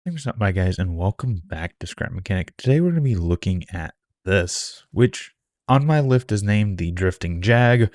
Thanks for stopping by, guys, and welcome back to Scrap Mechanic. Today we're going to be looking at this, which on my list is named the Drifting Jag,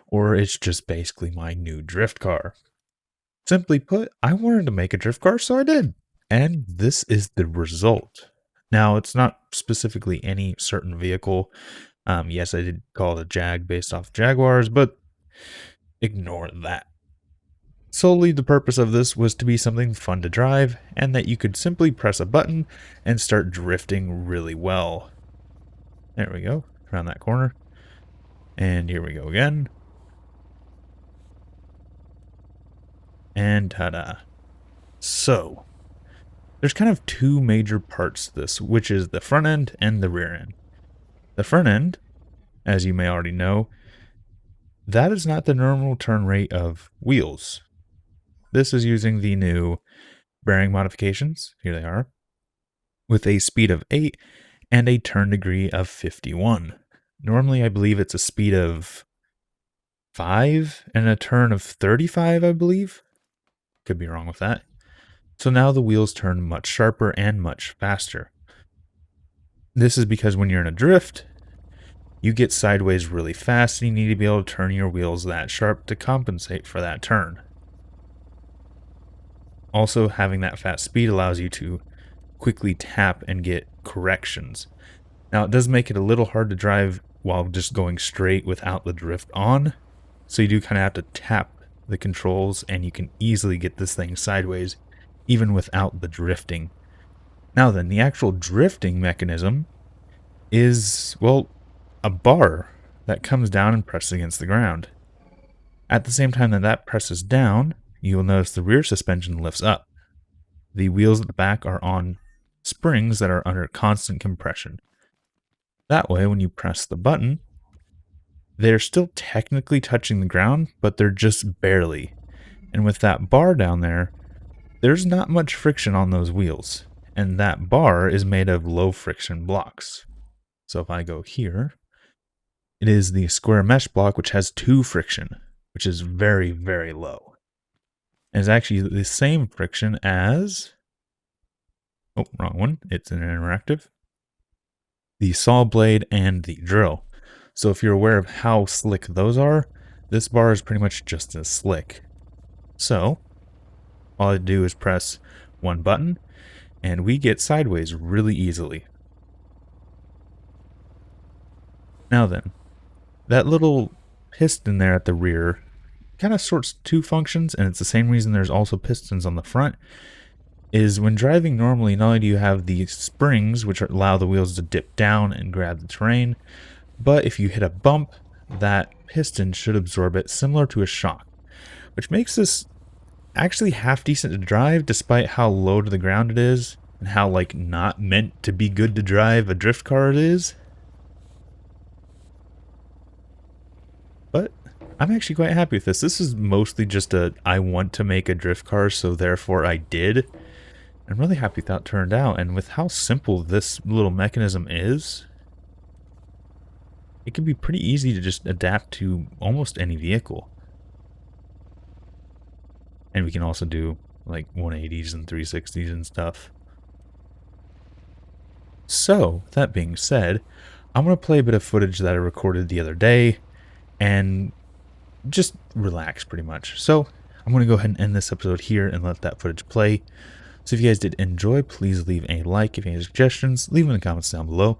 or it's just basically my new drift car. Simply put, I wanted to make a drift car, so I did. And this is the result. Now, it's not specifically any certain vehicle. Yes, I did call it a Jag based off Jaguars, but ignore that. Solely the purpose of this was to be something fun to drive, and that you could simply press a button and start drifting really well. There we go, around that corner. And here we go again. And ta-da. So, there's kind of two major parts to this, which is the front end and the rear end. The front end, as you may already know, that is not the normal turn rate of wheels. This is using the new bearing modifications, here they are, with a speed of 8 and a turn degree of 51. Normally, I believe it's a speed of 5 and a turn of 35, I believe. Could be wrong with that. So now the wheels turn much sharper and much faster. This is because when you're in a drift, you get sideways really fast and you need to be able to turn your wheels that sharp to compensate for that turn. Also, having that fast speed allows you to quickly tap and get corrections. Now, it does make it a little hard to drive while just going straight without the drift on. So you do kind of have to tap the controls, and you can easily get this thing sideways even without the drifting. Now then, the actual drifting mechanism is, well, a bar that comes down and presses against the ground. At the same time that that presses down, you will notice the rear suspension lifts up. The wheels at the back are on springs that are under constant compression. That way, when you press the button, they're still technically touching the ground, but they're just barely. And with that bar down there, there's not much friction on those wheels. And that bar is made of low friction blocks. So if I go here, it is the square mesh block, which has 2 friction, which is very, very low. And it's actually the same friction as, oh, wrong one, it's an interactive, the saw blade and the drill. So if you're aware of how slick those are, this bar is pretty much just as slick. So all I do is press one button and we get sideways really easily. Now then, that little piston there at the rear kind of sorts 2 functions, and it's the same reason there's also pistons on the front, is when driving normally, not only do you have the springs, which allow the wheels to dip down and grab the terrain, but if you hit a bump, that piston should absorb it, similar to a shock, which makes this actually half decent to drive, despite how low to the ground it is, and how, like, not meant to be good to drive a drift car it is. But I'm actually quite happy with this. This is mostly just I want to make a drift car, so therefore I did. I'm really happy with how it turned out, and with how simple this little mechanism is, it can be pretty easy to just adapt to almost any vehicle. And we can also do like 180s and 360s and stuff. So, that being said, I'm going to play a bit of footage that I recorded the other day and just relax pretty much. So I'm going to go ahead and end this episode here and let that footage play. So if you guys did enjoy, please leave a like. If you have any suggestions, leave them in the comments down below.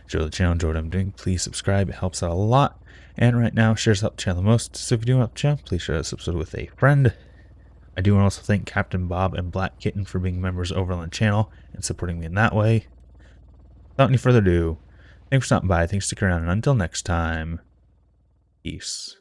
Show the channel, enjoy what I'm doing, please subscribe. It helps out a lot. And right now, shares help the channel the most. So if you do help the channel, please share this episode with a friend. I do want to also thank Captain Bob and Black Kitten for being members over on the channel and supporting me in that way. Without any further ado, thanks for stopping by, thanks for sticking around, and until next time, peace.